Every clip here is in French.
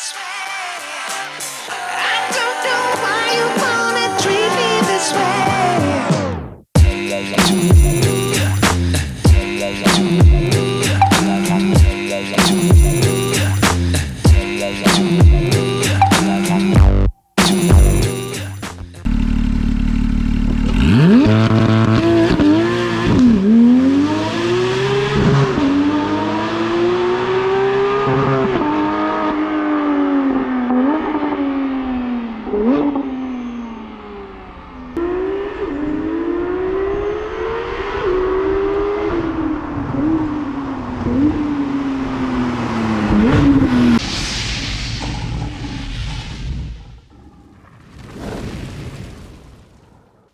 this way. I don't know why you wanna treat me this way.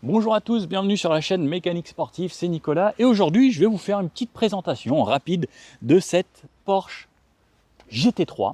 Bonjour à tous, bienvenue sur la chaîne Mécanique Sportive, c'est Nicolas et aujourd'hui je vais vous faire une petite présentation rapide de cette Porsche GT3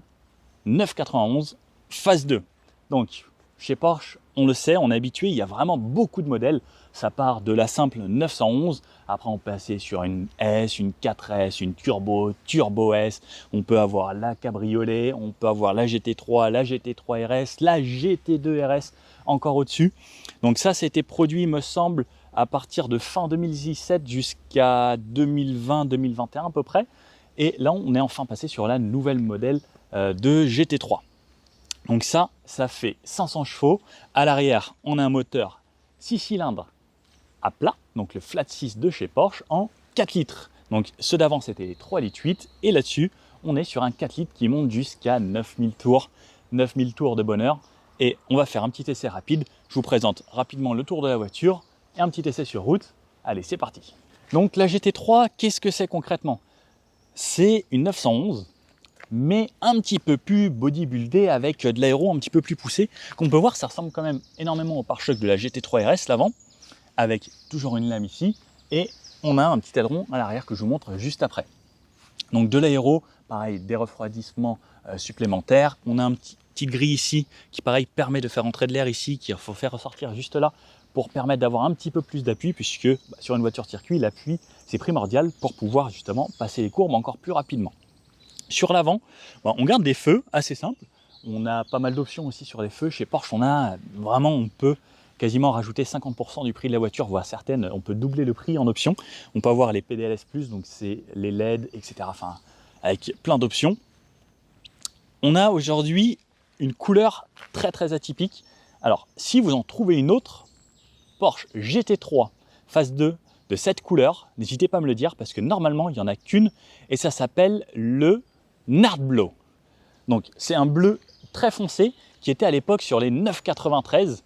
991 phase 2. Donc chez Porsche, on le sait, on est habitué, il y a vraiment beaucoup de modèles. Ça part de la simple 911, après on peut passer sur une S, une 4S, une Turbo, Turbo S, on peut avoir la Cabriolet, on peut avoir la GT3, la GT3 RS, la GT2 RS encore au-dessus. Donc ça, c'était produit, me semble, à partir de fin 2017 jusqu'à 2020-2021 à peu près. Et là, on est enfin passé sur la nouvelle modèle de GT3. Donc ça fait 500 chevaux. À l'arrière, on a un moteur 6 cylindres à plat, donc le flat 6 de chez Porsche en 4 litres. Donc ceux d'avant, c'était les 3 litres 8. Et là-dessus, on est sur un 4 litres qui monte jusqu'à 9000 tours. 9000 tours de bonheur. Et on va faire un petit essai rapide. Je vous présente rapidement le tour de la voiture et un petit essai sur route. Allez, c'est parti. Donc la GT3, qu'est-ce que c'est concrètement? C'est une 911, mais un petit peu plus bodybuildée avec de l'aéro un petit peu plus poussé. Qu'on peut voir, ça ressemble quand même énormément au pare-choc de la GT3 RS, l'avant, avec toujours une lame ici. Et on a un petit aileron à l'arrière que je vous montre juste après. Donc de l'aéro, pareil, des refroidissements supplémentaires. On a un petite grille ici qui pareil permet de faire entrer de l'air ici, qu'il faut faire ressortir juste là pour permettre d'avoir un petit peu plus d'appui, puisque sur une voiture circuit, l'appui c'est primordial pour pouvoir justement passer les courbes encore plus rapidement. Sur l'avant, on garde des feux assez simples. On a pas mal d'options aussi sur les feux. Chez Porsche, on peut quasiment rajouter 50% du prix de la voiture, voire certaines, on peut doubler le prix en options. On peut avoir les PDLS+, donc c'est les LED, etc. Enfin, avec plein d'options. On a aujourd'hui une couleur très très atypique. Alors, si vous en trouvez une autre, Porsche GT3 phase 2 de cette couleur, n'hésitez pas à me le dire parce que normalement, il n'y en a qu'une et ça s'appelle le Nardblow. Donc, c'est un bleu très foncé qui était à l'époque sur les 993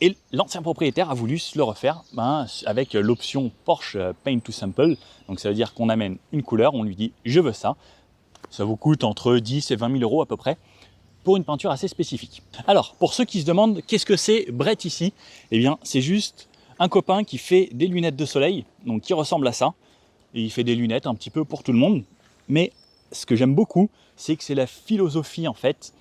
et l'ancien propriétaire a voulu se le refaire avec l'option Porsche Paint to Sample. Donc, ça veut dire qu'on amène une couleur, on lui dit « je veux ça ». Ça vous coûte entre 10 et 20 000 euros à peu près pour une peinture assez spécifique. Alors, pour ceux qui se demandent qu'est-ce que c'est Brett ici, eh bien, c'est juste un copain qui fait des lunettes de soleil, donc qui ressemble à ça. Et il fait des lunettes un petit peu pour tout le monde. Mais ce que j'aime beaucoup, c'est que c'est la philosophie en fait.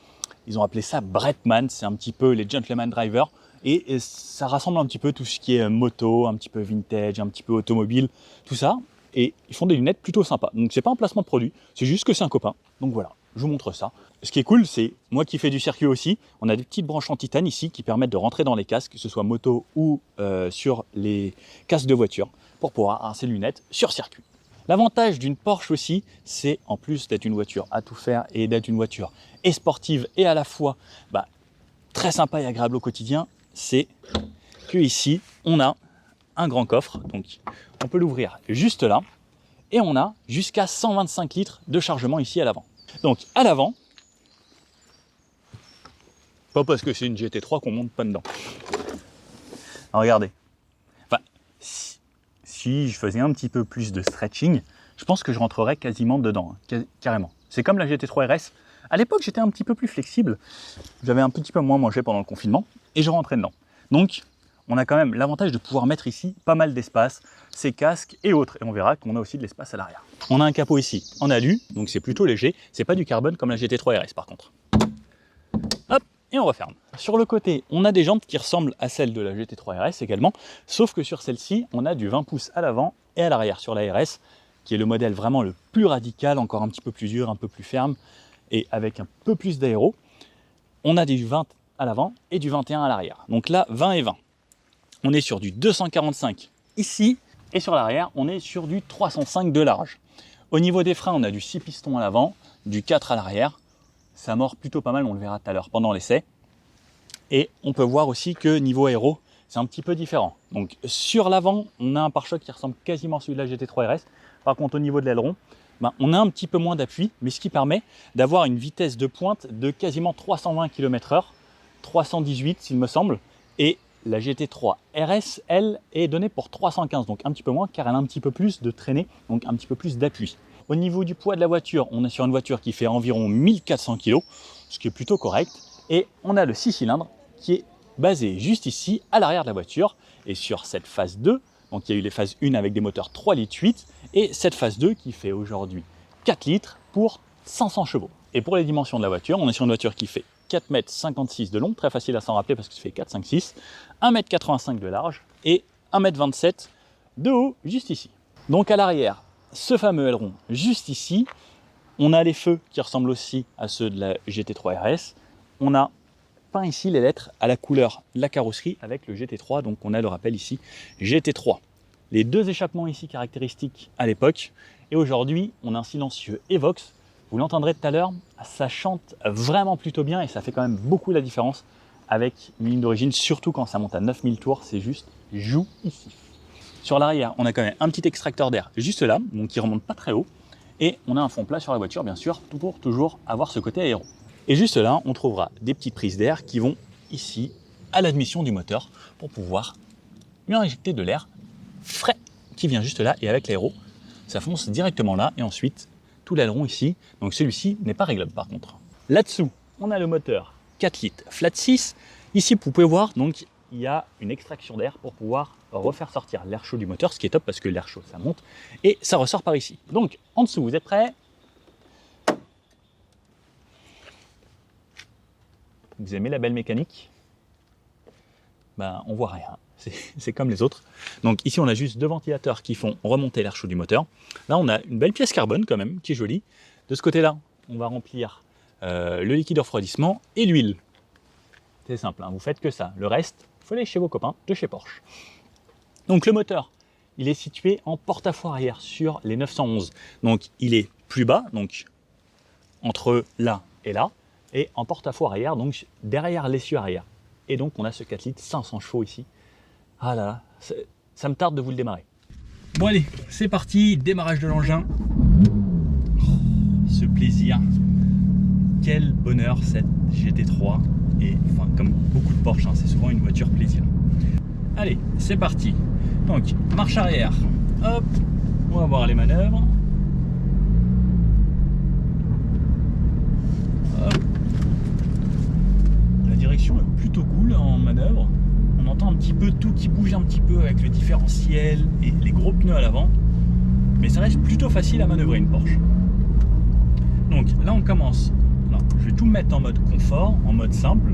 Ils ont appelé ça Brettman, c'est un petit peu les gentleman drivers. Et ça rassemble un petit peu tout ce qui est moto, un petit peu vintage, un petit peu automobile, tout ça. Et ils font des lunettes plutôt sympas. Donc c'est pas un placement de produit, c'est juste que c'est un copain. Donc voilà, je vous montre ça. Ce qui est cool, c'est moi qui fais du circuit aussi, on a des petites branches en titane ici qui permettent de rentrer dans les casques, que ce soit moto ou sur les casques de voiture, pour pouvoir avoir ces lunettes sur circuit. L'avantage d'une Porsche aussi, c'est en plus d'être une voiture à tout faire et d'être une voiture et sportive et à la fois très sympa et agréable au quotidien, c'est que ici on a un grand coffre, donc on peut l'ouvrir juste là, et on a jusqu'à 125 litres de chargement ici à l'avant. Donc à l'avant, pas parce que c'est une GT3 qu'on monte pas dedans. Alors, regardez, si je faisais un petit peu plus de stretching, je pense que je rentrerais quasiment dedans, carrément. C'est comme la GT3 RS. À l'époque, j'étais un petit peu plus flexible, j'avais un petit peu moins mangé pendant le confinement, et je rentrais dedans. Donc, on a quand même l'avantage de pouvoir mettre ici pas mal d'espace, ces casques et autres. Et on verra qu'on a aussi de l'espace à l'arrière. On a un capot ici en alu, donc c'est plutôt léger. C'est pas du carbone comme la GT3 RS par contre. Hop, et on referme. Sur le côté, on a des jantes qui ressemblent à celles de la GT3 RS également, sauf que sur celle-ci, on a du 20 pouces à l'avant et à l'arrière sur la RS, qui est le modèle vraiment le plus radical, encore un petit peu plus dur, un peu plus ferme. et avec un peu plus d'aéro, on a du 20 à l'avant et du 21 à l'arrière. Donc là, 20 et 20. On est sur du 245 ici, et sur l'arrière, on est sur du 305 de large. Au niveau des freins, on a du 6 pistons à l'avant, du 4 à l'arrière. Ça mord plutôt pas mal, on le verra tout à l'heure pendant l'essai. Et on peut voir aussi que niveau aéro, c'est un petit peu différent. Donc sur l'avant, on a un pare-choc qui ressemble quasiment à celui de la GT3 RS. Par contre, au niveau de l'aileron, on a un petit peu moins d'appui, mais ce qui permet d'avoir une vitesse de pointe de quasiment 320 km/h, 318 s'il me semble, et la GT3 RS, elle, est donnée pour 315, donc un petit peu moins, car elle a un petit peu plus de traînée, donc un petit peu plus d'appui. Au niveau du poids de la voiture, on est sur une voiture qui fait environ 1400 kg, ce qui est plutôt correct, et on a le 6 cylindres qui est basé juste ici, à l'arrière de la voiture, et sur cette phase 2, donc il y a eu les phases 1 avec des moteurs 3 litres 8, et cette phase 2 qui fait aujourd'hui 4 litres pour 500 chevaux. Et pour les dimensions de la voiture, on est sur une voiture qui fait 4,56 m de long, très facile à s'en rappeler parce que ça fait 4, 5, 6, 1,85 m de large et 1,27 m de haut, juste ici. Donc à l'arrière, ce fameux aileron juste ici, on a les feux qui ressemblent aussi à ceux de la GT3 RS, on a peint ici les lettres à la couleur de la carrosserie avec le GT3, donc on a le rappel ici GT3. Les deux échappements ici caractéristiques à l'époque, et aujourd'hui on a un silencieux Evox, vous l'entendrez tout à l'heure, ça chante vraiment plutôt bien et ça fait quand même beaucoup la différence avec une ligne d'origine, surtout quand ça monte à 9000 tours, c'est juste jouissif. Sur l'arrière, on a quand même un petit extracteur d'air juste là, donc qui remonte pas très haut, et on a un fond plat sur la voiture bien sûr, pour toujours avoir ce côté aéro. Et juste là, on trouvera des petites prises d'air qui vont ici à l'admission du moteur pour pouvoir lui injecter de l'air frais qui vient juste là, et avec l'aéro, ça fonce directement là, et ensuite tout l'aileron ici, donc celui-ci n'est pas réglable par contre. Là-dessous, on a le moteur 4 litres flat 6. Ici, vous pouvez voir, donc il y a une extraction d'air pour pouvoir refaire sortir l'air chaud du moteur, ce qui est top parce que l'air chaud ça monte et ça ressort par ici. Donc en dessous, vous êtes prêts? Vous aimez la belle mécanique? On voit rien, c'est comme les autres. Donc ici on a juste deux ventilateurs qui font remonter l'air chaud du moteur. Là on a une belle pièce carbone quand même, qui est jolie. De ce côté-là, on va remplir le liquide de refroidissement et l'huile. C'est simple, hein, vous faites que ça. Le reste, il faut aller chez vos copains de chez Porsche. Donc le moteur, il est situé en porte-à-faux arrière sur les 911. Donc il est plus bas, donc entre là et là, et en porte-à-faux arrière, donc derrière l'essieu arrière. Et donc on a ce 4 litres 500 chevaux ici. Ah là là, ça me tarde de vous le démarrer. Bon allez, c'est parti, démarrage de l'engin. Oh, ce plaisir. Quel bonheur cette GT3. Et enfin, comme beaucoup de Porsche, hein, c'est souvent une voiture plaisir. Allez, c'est parti. Donc, marche arrière. Hop, on va voir les manœuvres. Hop. La direction est plutôt cool en manœuvre. On entend un petit peu tout qui bouge un petit peu avec le différentiel et les gros pneus à l'avant. Mais ça reste plutôt facile à manœuvrer une Porsche. Donc là on commence. Alors, je vais tout mettre en mode confort, en mode simple.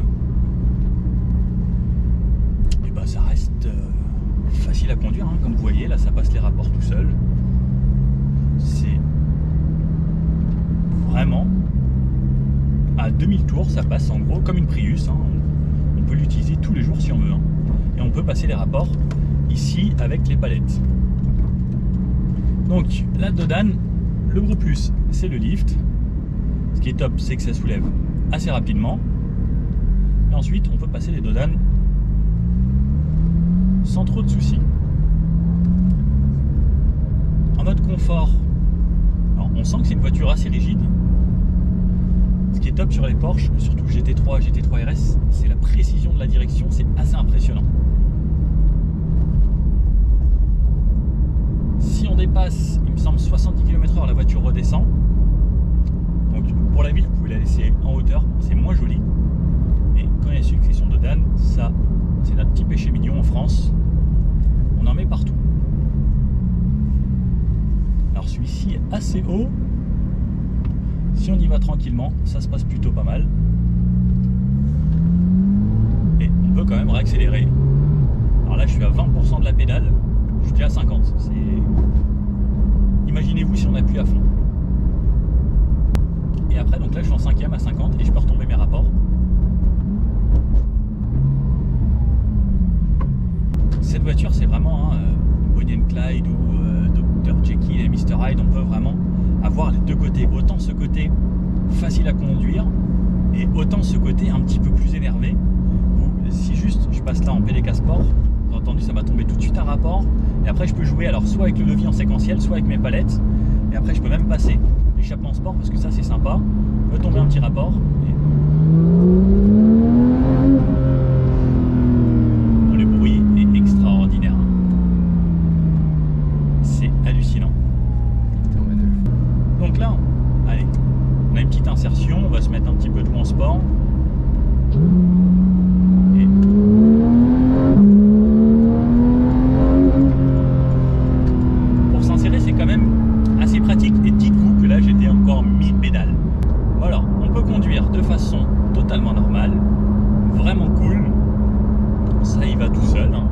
Et ben ça reste facile à conduire, hein. Comme vous voyez, là ça passe les rapports tout seul. C'est vraiment à 2000 tours, ça passe en gros comme une Prius, hein. On peut l'utiliser tous les jours si on veut, hein. Et on peut passer les rapports ici avec les palettes. Donc la Dodane, le gros plus c'est le lift. Ce qui est top, c'est que ça soulève assez rapidement. Et ensuite on peut passer les Dodanes sans trop de soucis. En mode confort, alors on sent que c'est une voiture assez rigide. Ce qui est top sur les Porsche, surtout GT3 et GT3 RS, c'est la précision de la direction, c'est assez impressionnant. Si on dépasse, il me semble, 70 km/h, la voiture redescend. Donc pour la ville, vous pouvez la laisser en hauteur, c'est moins joli. Mais quand il y a succession de Dodane, ça, c'est notre petit péché mignon en France. On en met partout. Alors celui-ci est assez haut. Si on y va tranquillement, ça se passe plutôt pas mal. Et on peut quand même réaccélérer. Alors là, je suis à 20% de la pédale. Je suis déjà à 50. Imaginez-vous si on appuie à fond. Et après, donc Donc là je suis en 5e à 50 et je peux retomber mes rapports. Cette voiture c'est vraiment Bonnie and Clyde ou Dr Jekyll et Mr Hyde. On peut vraiment avoir les deux côtés, autant ce côté facile à conduire et autant ce côté un petit peu plus énervé où si juste je passe là en PDK Sport, vous avez entendu, ça m'a tombé tout de suite un rapport et après je peux jouer alors soit avec le levier en séquentiel, soit avec mes palettes et après je peux même passer l'échappement sport parce que ça c'est sympa, peut tomber un petit rapport et... Oh, le bruit est extraordinaire, c'est hallucinant. Donc là, allez, on a une petite insertion, on va se mettre un petit peu de en sport. Et... pour s'insérer, c'est quand même assez pratique. Et dites-vous que là, j'étais encore mi-pédale. Voilà, on peut conduire de façon totalement normale, vraiment cool. Ça y va tout seul, hein,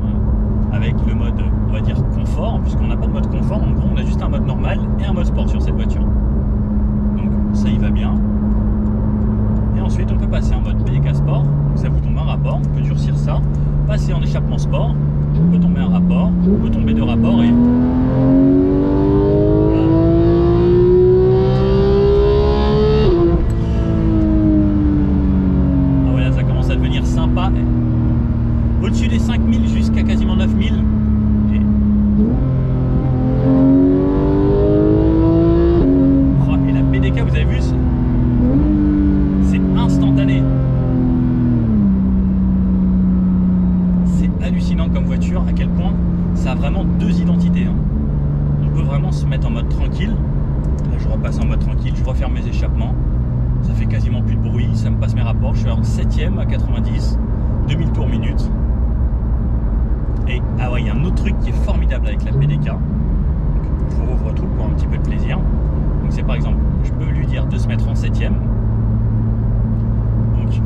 avec le mode, on va dire, confort, puisqu'on n'a pas de mode confort. En gros, on a juste un mode normal et un mode sport sur cette voiture. Donc ça y va bien. Et ensuite on peut passer en mode PDK Sport, donc ça vous tombe un rapport, on peut durcir ça, passer en échappement sport, on peut tomber un rapport, on peut tomber deux rapports et... Ah voilà, ça commence à devenir sympa. Au-dessus des 5000 jusqu'à quasiment 9000. Et... et la PDK, vous avez vu, c'est instantané. C'est hallucinant comme voiture, à quel point ça a vraiment deux identités. On peut vraiment se mettre en mode tranquille. Là, je repasse en mode tranquille, je referme mes échappements. Ça fait quasiment plus de bruit, ça me passe mes rapports. Je suis en 7e à 90, 2000 tours minute. Et ah ouais, il y a un autre truc qui est formidable avec la PDK. Donc, je vous rouvre tout pour un petit peu de plaisir. Donc c'est par exemple, je peux lui dire de se mettre en 7e. Donc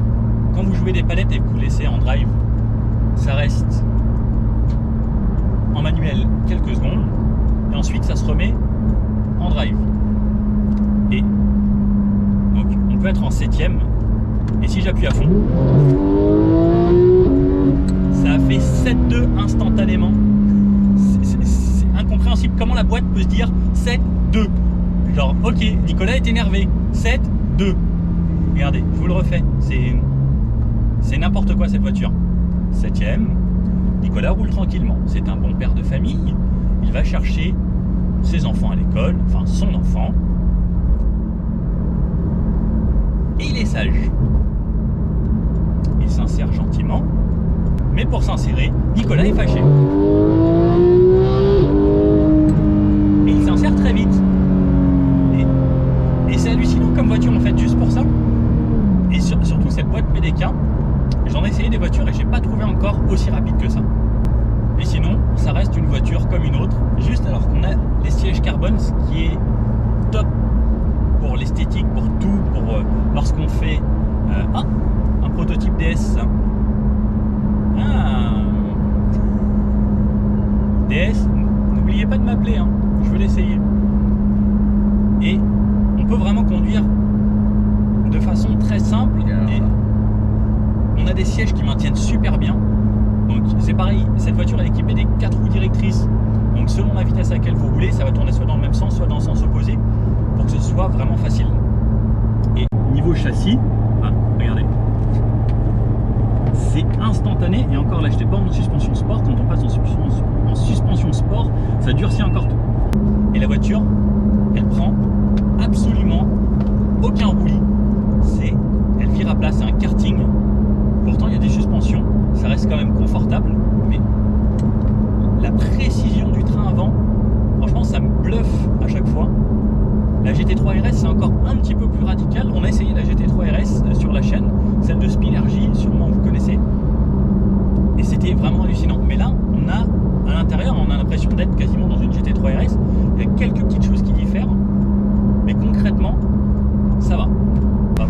quand vous jouez des palettes et que vous laissez en drive, ça reste en manuel quelques secondes. Et ensuite ça se remet en drive. Et donc on peut être en 7e. Et si j'appuie à fond, ça fait 7-2 instantanément. C'est incompréhensible comment la boîte peut se dire 7-2. Genre, ok, Nicolas est énervé. 7-2. Regardez, je vous le refais. C'est n'importe quoi cette voiture. 7e. Nicolas roule tranquillement. C'est un bon père de famille. Il va chercher ses enfants à l'école, enfin son enfant. Et il est sage. Il s'insère gentiment. Mais pour s'insérer, Nicolas est fâché. Et il s'insère très vite. Et c'est hallucinant comme voiture en fait, juste pour ça. Et surtout cette boîte PDK, j'en ai essayé des voitures et j'ai pas trouvé encore aussi rapide que ça. Mais sinon, ça reste une voiture comme une autre, juste alors qu'on a les sièges carbone, ce qui est top pour l'esthétique, pour tout, pour lorsqu'on fait un prototype DS. DS, n'oubliez pas de m'appeler, hein, je veux l'essayer. Et on peut vraiment conduire de façon très simple et on a des sièges qui maintiennent super bien. Donc c'est pareil, cette voiture est équipée des 4 roues directrices. Donc selon la vitesse à laquelle vous roulez, ça va tourner soit dans le même sens, soit dans le sens opposé pour que ce soit vraiment facile. Et niveau châssis, regardez, c'est instantané. Et encore là, je n'étais pas en suspension sport. Quand on passe en suspension sport, ça durcit encore tout. Et la voiture, elle prend absolument aucun roulis. Elle vire à plat, c'est un karting. Pourtant, il y a des suspensions. Ça reste quand même confortable. Mais la précision du train avant, franchement, ça me bluffe à chaque fois. La GT3 RS, c'est encore un petit peu plus radical. On a essayé la GT3 RS sur la chaîne, celle de Spinergy, sûrement vous connaissez. Et c'était vraiment hallucinant. Mais là, on a à l'intérieur, on a l'impression d'être quasiment dans une GT3 RS. Il y a quelques petites choses qui diffèrent. Mais concrètement, ça va. Hop.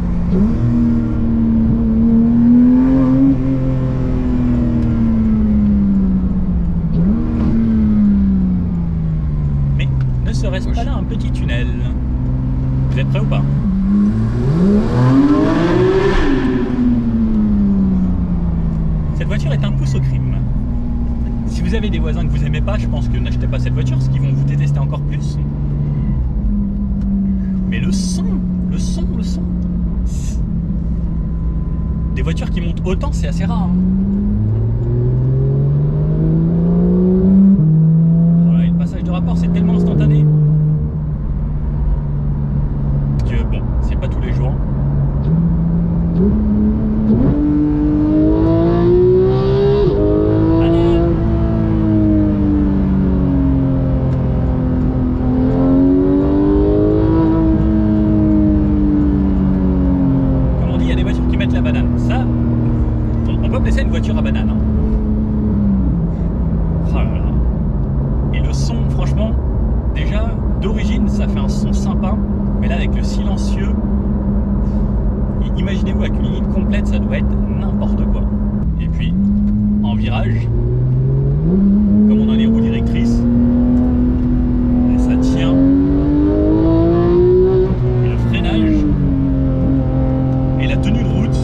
Mais ne serait-ce pas là un petit tunnel? Vous êtes prêts ou pas? Cette voiture est un pouce au crime. Si vous avez des voisins que vous aimez pas, je pense que n'achetez pas cette voiture, parce qu'ils vont vous détester encore plus. Mais le son. Des voitures qui montent autant, c'est assez rare. Hein. Voilà, et le passage de rapport, c'est tellement instantané que bon, c'est pas tous les jours. Une voiture à banane. Hein. Oh là là. Et le son, franchement, déjà d'origine, ça fait un son sympa, mais là avec le silencieux, imaginez-vous avec une ligne complète, ça doit être n'importe quoi. Et puis, en virage, comme on a les roues directrices, ça tient. Et le freinage et la tenue de route.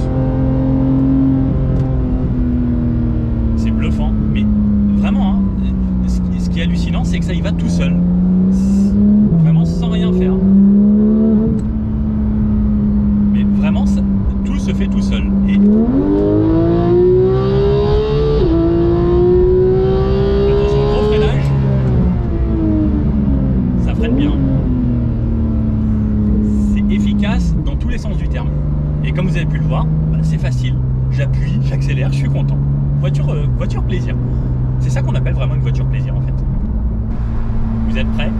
Mais vraiment, hein, ce qui est hallucinant, c'est que ça y va tout seul. Vraiment sans rien faire. Mais vraiment, ça, tout se fait tout seul. Et attention, gros freinage. Ça freine bien. C'est efficace dans tous les sens du terme. Et comme vous avez pu le voir, bah, c'est facile. J'appuie, j'accélère, je suis content. Voiture plaisir. C'est ça qu'on appelle vraiment une voiture plaisir en fait. Vous êtes prêts ?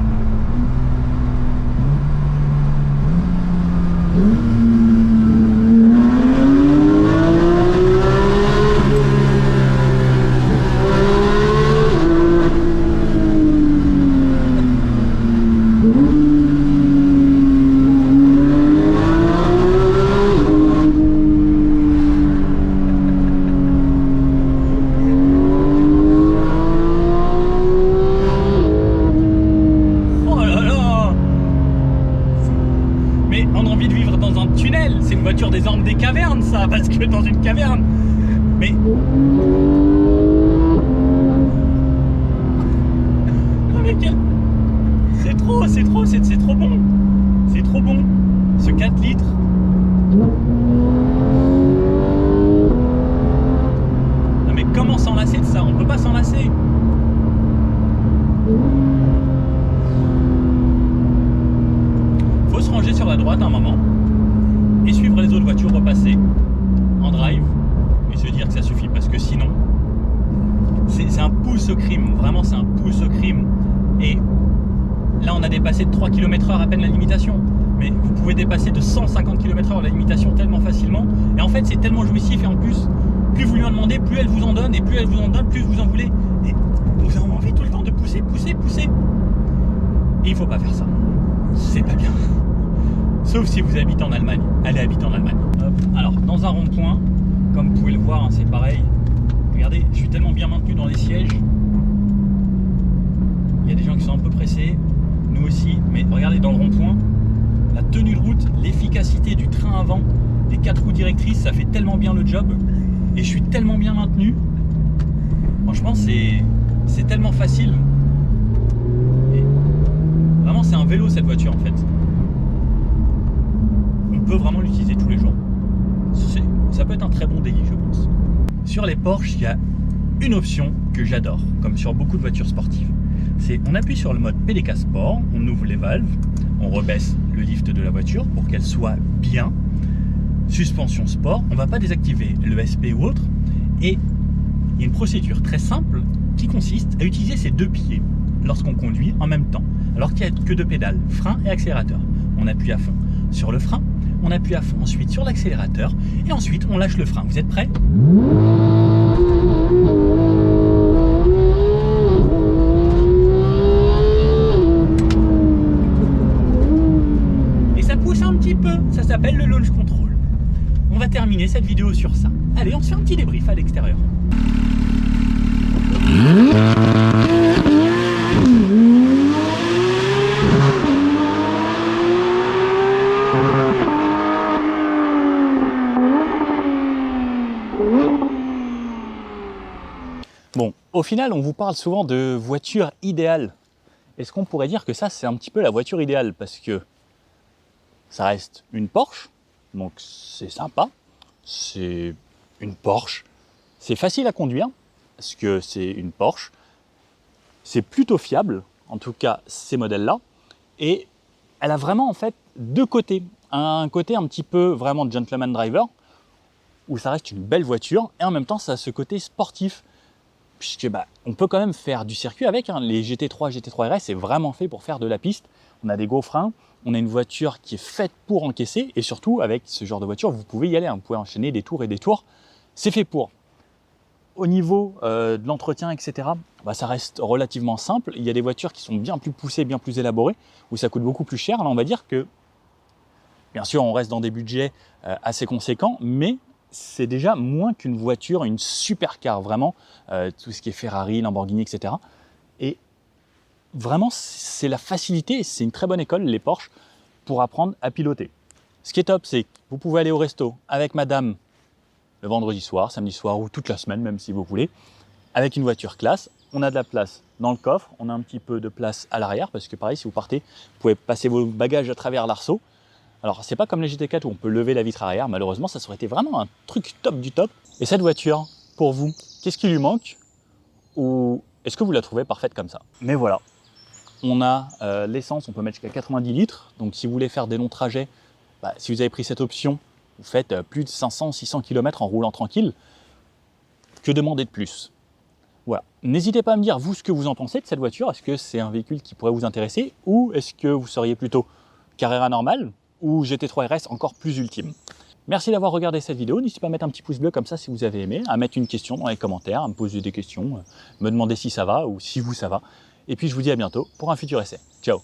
C'est une voiture des Andes des cavernes, ça, parce que dans une caverne. Mais non mais quel... c'est trop bon. C'est trop bon. Ce 4 litres. Non mais comment s'en lasser de ça? On peut pas s'en lasser. Faut se ranger sur la droite un moment. Et suivre les autres voitures repasser en drive et se dire que ça suffit parce que sinon c'est un pouce au crime, vraiment c'est un pouce au crime. Et là on a dépassé de 3 km/h à peine la limitation, mais vous pouvez dépasser de 150 km/h la limitation tellement facilement, et en fait c'est tellement jouissif, et en plus plus vous lui en demandez, plus elle vous en donne, et plus elle vous en donne, plus vous en voulez, et vous avez envie tout le temps de pousser. Et il faut pas faire ça, c'est pas bien. Sauf si vous habitez en Allemagne. Allez habiter en Allemagne. Hop. Alors, dans un rond-point, comme vous pouvez le voir, hein, c'est pareil. Regardez, je suis tellement bien maintenu dans les sièges. Il y a des gens qui sont un peu pressés. Nous aussi. Mais regardez, dans le rond-point, la tenue de route, l'efficacité du train avant, des 4 roues directrices, ça fait tellement bien le job. Et je suis tellement bien maintenu. Franchement, c'est tellement facile. Et vraiment, c'est un vélo cette voiture en fait. On peut vraiment l'utiliser tous les jours. Ça peut être un très bon délit, je pense. Sur les Porsche, il y a une option que j'adore, comme sur beaucoup de voitures sportives. C'est on appuie sur le mode PDK Sport, on ouvre les valves, on rebaisse le lift de la voiture pour qu'elle soit bien. Suspension sport, on ne va pas désactiver le SP ou autre. Et il y a une procédure très simple qui consiste à utiliser ses deux pieds lorsqu'on conduit en même temps, alors qu'il n'y a que deux pédales, frein et accélérateur. On appuie à fond sur le frein, on appuie à fond ensuite sur l'accélérateur et ensuite on lâche le frein. Vous êtes prêts ? Et ça pousse un petit peu, ça s'appelle le launch control. On va terminer cette vidéo sur ça. Allez, on se fait un petit débrief à l'extérieur. Au final, on vous parle souvent de voiture idéale. Est-ce qu'on pourrait dire que ça, c'est un petit peu la voiture idéale? Parce que ça reste une Porsche, donc c'est sympa. C'est une Porsche. C'est facile à conduire, parce que c'est une Porsche. C'est plutôt fiable, en tout cas ces modèles-là. Et elle a vraiment en fait deux côtés. Un côté un petit peu vraiment gentleman driver, où ça reste une belle voiture, et en même temps ça a ce côté sportif, puisque on peut quand même faire du circuit avec. Les GT3, GT3 RS, c'est vraiment fait pour faire de la piste. On a des gros freins, on a une voiture qui est faite pour encaisser, et surtout avec ce genre de voiture, vous pouvez y aller, vous pouvez enchaîner des tours et des tours, c'est fait pour. Au niveau de l'entretien, etc., ça reste relativement simple. Il y a des voitures qui sont bien plus poussées, bien plus élaborées, où ça coûte beaucoup plus cher. Là, on va dire que, bien sûr, on reste dans des budgets assez conséquents, mais c'est déjà moins qu'une voiture, une supercar, vraiment, tout ce qui est Ferrari, Lamborghini, etc. Et vraiment, c'est la facilité, c'est une très bonne école, les Porsche, pour apprendre à piloter. Ce qui est top, c'est que vous pouvez aller au resto avec madame le vendredi soir, samedi soir ou toute la semaine, même si vous voulez, avec une voiture classe. On a de la place dans le coffre, on a un petit peu de place à l'arrière, parce que pareil, si vous partez, vous pouvez passer vos bagages à travers l'arceau. Alors, c'est pas comme les GT4 où on peut lever la vitre arrière, malheureusement, ça aurait été vraiment un truc top du top. Et cette voiture, pour vous, qu'est-ce qui lui manque? Ou est-ce que vous la trouvez parfaite comme ça? Mais voilà, on a l'essence, on peut mettre jusqu'à 90 litres, donc si vous voulez faire des longs trajets, si vous avez pris cette option, vous faites plus de 500-600 km en roulant tranquille. Que demander de plus? Voilà. N'hésitez pas à me dire, vous, ce que vous en pensez de cette voiture. Est-ce que c'est un véhicule qui pourrait vous intéresser? Ou est-ce que vous seriez plutôt Carrera normale ou GT3 RS encore plus ultime? Merci d'avoir regardé cette vidéo. N'hésitez pas à mettre un petit pouce bleu comme ça si vous avez aimé, à mettre une question dans les commentaires, à me poser des questions, me demander si ça va ou si vous ça va. Et puis je vous dis à bientôt pour un futur essai. Ciao!